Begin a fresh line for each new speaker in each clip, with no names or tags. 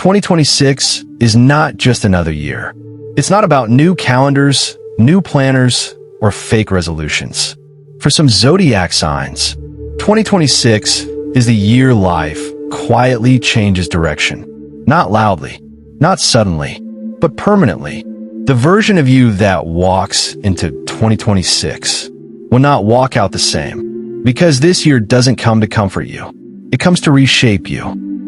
2026 is not just another year. It's not about new calendars, new planners, or fake resolutions. For some zodiac signs, 2026 is the year life quietly changes direction. Not loudly, not suddenly, but permanently. The version of you that walks into 2026 will not walk out the same, because this year doesn't come to comfort you. It comes to reshape you.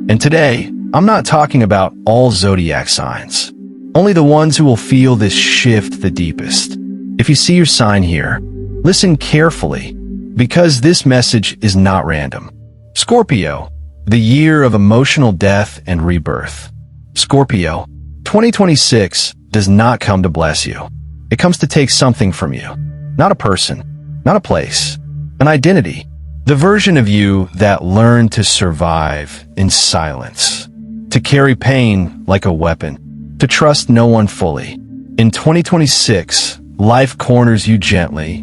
And today, I'm not talking about all zodiac signs, only the ones who will feel this shift the deepest. If you see your sign here, listen carefully, because this message is not random. Scorpio, the year of emotional death and rebirth. Scorpio, 2026 does not come to bless you. It comes to take something from you. Not a person, not a place, an identity. The version of you that learned to survive in silence, to carry pain like a weapon, to trust no one fully. In 2026, life corners you gently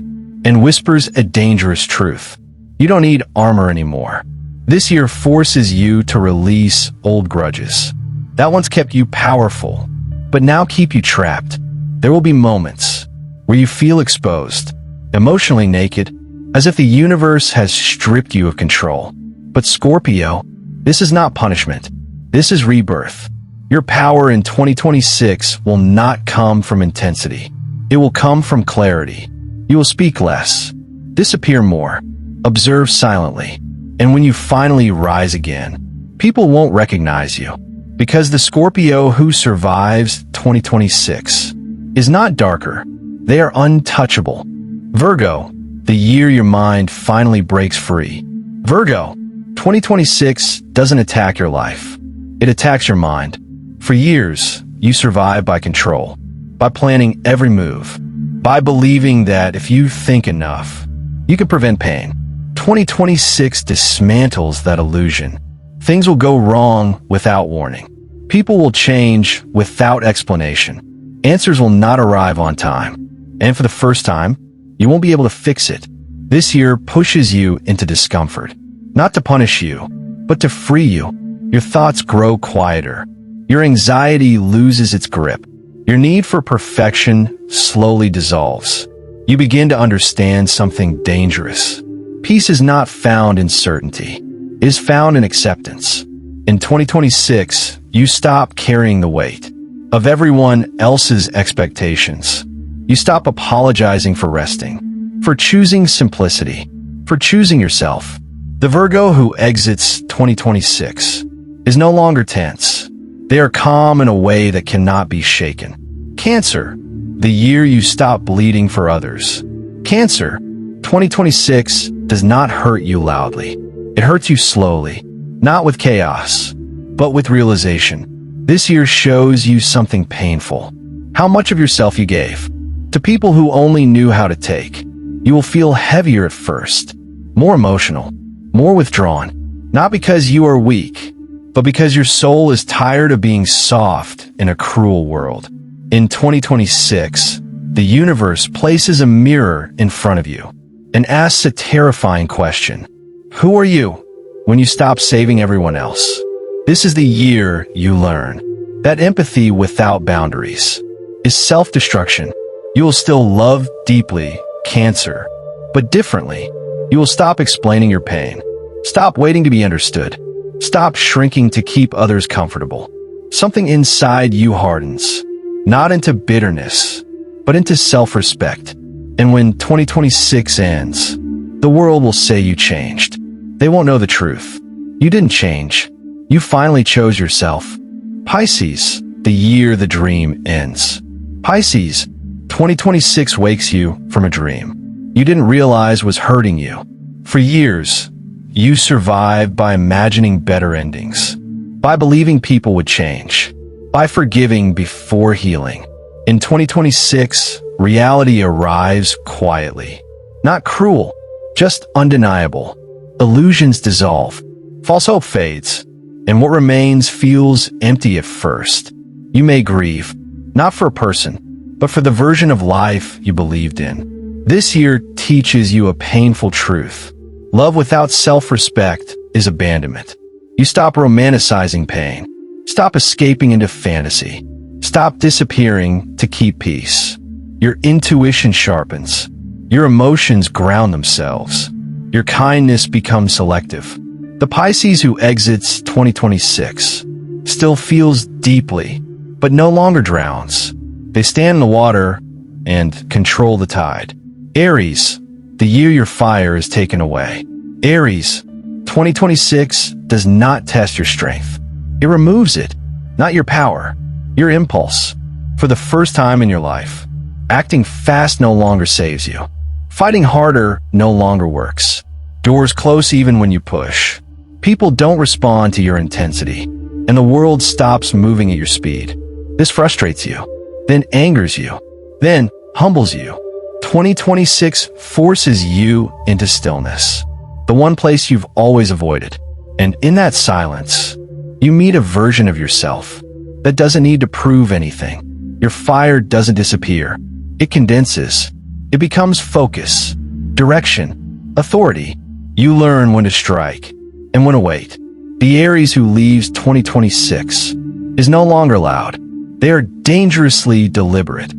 and whispers a dangerous truth. You don't need armor anymore. This year forces you to release old grudges that once kept you powerful, but now keep you trapped. There will be moments where you feel exposed, emotionally naked, as if the universe has stripped you of control. But Scorpio, this is not punishment. This is rebirth. Your power in 2026 will not come from intensity. It will come from clarity. You will speak less, disappear more, observe silently. And when you finally rise again, people won't recognize you. Because the Scorpio who survives 2026 is not darker. They are untouchable. Virgo, the year your mind finally breaks free. Virgo, 2026 doesn't attack your life. It attacks your mind. For years, you survived by control, by planning every move, by believing that if you think enough, you could prevent pain. 2026 dismantles that illusion. Things will go wrong without warning. People will change without explanation. Answers will not arrive on time. And for the first time, you won't be able to fix it. This year pushes you into discomfort, not to punish you, but to free you. Your thoughts grow quieter. Your anxiety loses its grip. Your need for perfection slowly dissolves. You begin to understand something dangerous. Peace is not found in certainty. It is found in acceptance. In 2026, you stop carrying the weight of everyone else's expectations. You stop apologizing for resting, for choosing simplicity, for choosing yourself. The Virgo who exits 2026 is no longer tense. They are calm in a way that cannot be shaken. Cancer, the year you stop bleeding for others. Cancer, 2026 does not hurt you loudly. It hurts you slowly, not with chaos, but with realization. This year shows you something painful. How much of yourself you gave to people who only knew how to take. You will feel heavier at first, more emotional, more withdrawn, not because you are weak, but because your soul is tired of being soft in a cruel world. In 2026, the universe places a mirror in front of you and asks a terrifying question. Who are you when you stop saving everyone else? This is the year you learn that empathy without boundaries is self-destruction. You will still love deeply, Cancer, but differently. You will stop explaining your pain. Stop waiting to be understood. Stop shrinking to keep others comfortable. Something inside you hardens, not into bitterness, but into self-respect. And when 2026 ends, the world will say you changed. They won't know the truth. You didn't change. You finally chose yourself. Pisces, the year the dream ends. Pisces, 2026 wakes you from a dream you didn't realize was hurting you. For years, you survived by imagining better endings, by believing people would change, by forgiving before healing. In 2026, reality arrives quietly. Not cruel, just undeniable. Illusions dissolve. False hope fades. And what remains feels empty at first. You may grieve, not for a person, but for the version of life you believed in. This year teaches you a painful truth. Love without self-respect is abandonment. You stop romanticizing pain. Stop escaping into fantasy. Stop disappearing to keep peace. Your intuition sharpens. Your emotions ground themselves. Your kindness becomes selective. The Pisces who exits 2026 still feels deeply, but no longer drowns. They stand in the water and control the tide. Aries, the year your fire is taken away. Aries, 2026 does not test your strength. It removes it, not your power, your impulse. For the first time in your life, acting fast no longer saves you. Fighting harder no longer works. Doors close even when you push. People don't respond to your intensity, and the world stops moving at your speed. This frustrates you, then angers you, then humbles you. 2026 forces you into stillness, the one place you've always avoided. And in that silence, you meet a version of yourself that doesn't need to prove anything. Your fire doesn't disappear. It condenses. It becomes focus, direction, authority. You learn when to strike and when to wait. The Aries who leaves 2026 is no longer loud. They are dangerously deliberate.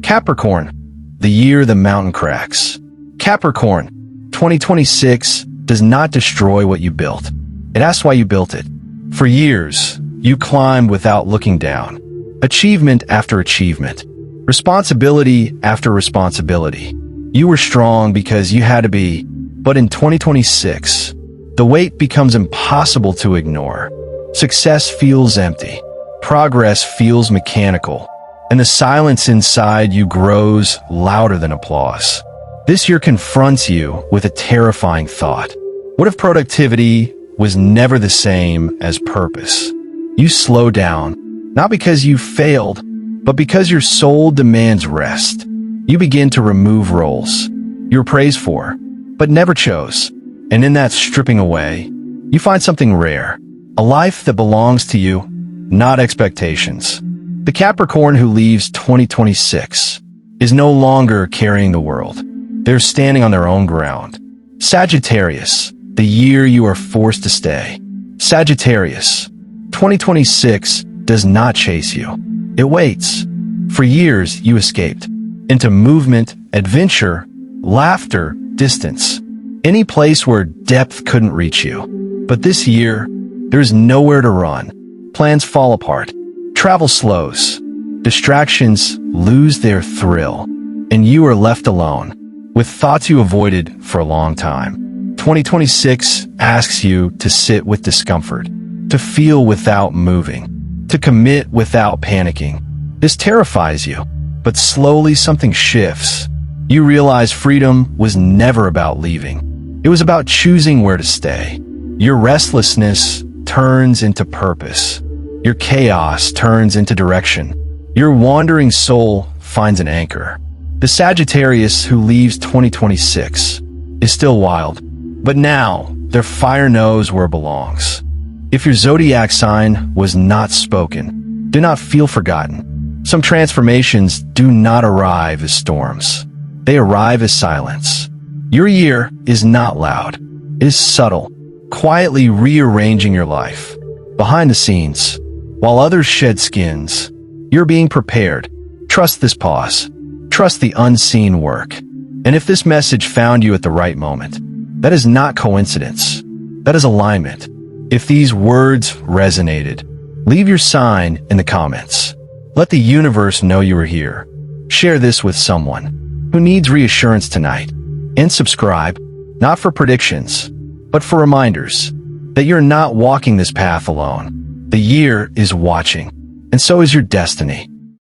Capricorn, the year the mountain cracks. Capricorn, 2026 does not destroy what you built. It asks why you built it. For years, you climbed without looking down. Achievement after achievement. Responsibility after responsibility. You were strong because you had to be, but in 2026, the weight becomes impossible to ignore. Success feels empty. Progress feels mechanical. And the silence inside you grows louder than applause. This year confronts you with a terrifying thought. What if productivity was never the same as purpose? You slow down, not because you failed, but because your soul demands rest. You begin to remove roles you were praised for, but never chose. And in that stripping away, you find something rare, a life that belongs to you, not expectations. The Capricorn who leaves 2026 is no longer carrying the world. They're standing on their own ground. Sagittarius, the year you are forced to stay. Sagittarius, 2026 does not chase you. It waits. For years, you escaped into movement, adventure, laughter, distance, any place where depth couldn't reach you. But this year, there's nowhere to run. Plans fall apart. Travel slows. Distractions lose their thrill. And you are left alone with thoughts you avoided for a long time. 2026 asks you to sit with discomfort, to feel without moving, to commit without panicking. This terrifies you, but slowly something shifts. You realize freedom was never about leaving. It was about choosing where to stay. Your restlessness turns into purpose. Your chaos turns into direction. Your wandering soul finds an anchor. The Sagittarius who leaves 2026 is still wild, but now their fire knows where it belongs. If your zodiac sign was not spoken, do not feel forgotten. Some transformations do not arrive as storms. They arrive as silence. Your year is not loud. It is subtle, quietly rearranging your life. Behind the scenes, while others shed skins, you're being prepared. Trust this pause. Trust the unseen work. And if this message found you at the right moment, that is not coincidence. That is alignment. If these words resonated, leave your sign in the comments. Let the universe know you are here. Share this with someone who needs reassurance tonight. And subscribe, not for predictions, but for reminders that you're not walking this path alone. The year is watching, and so is your destiny.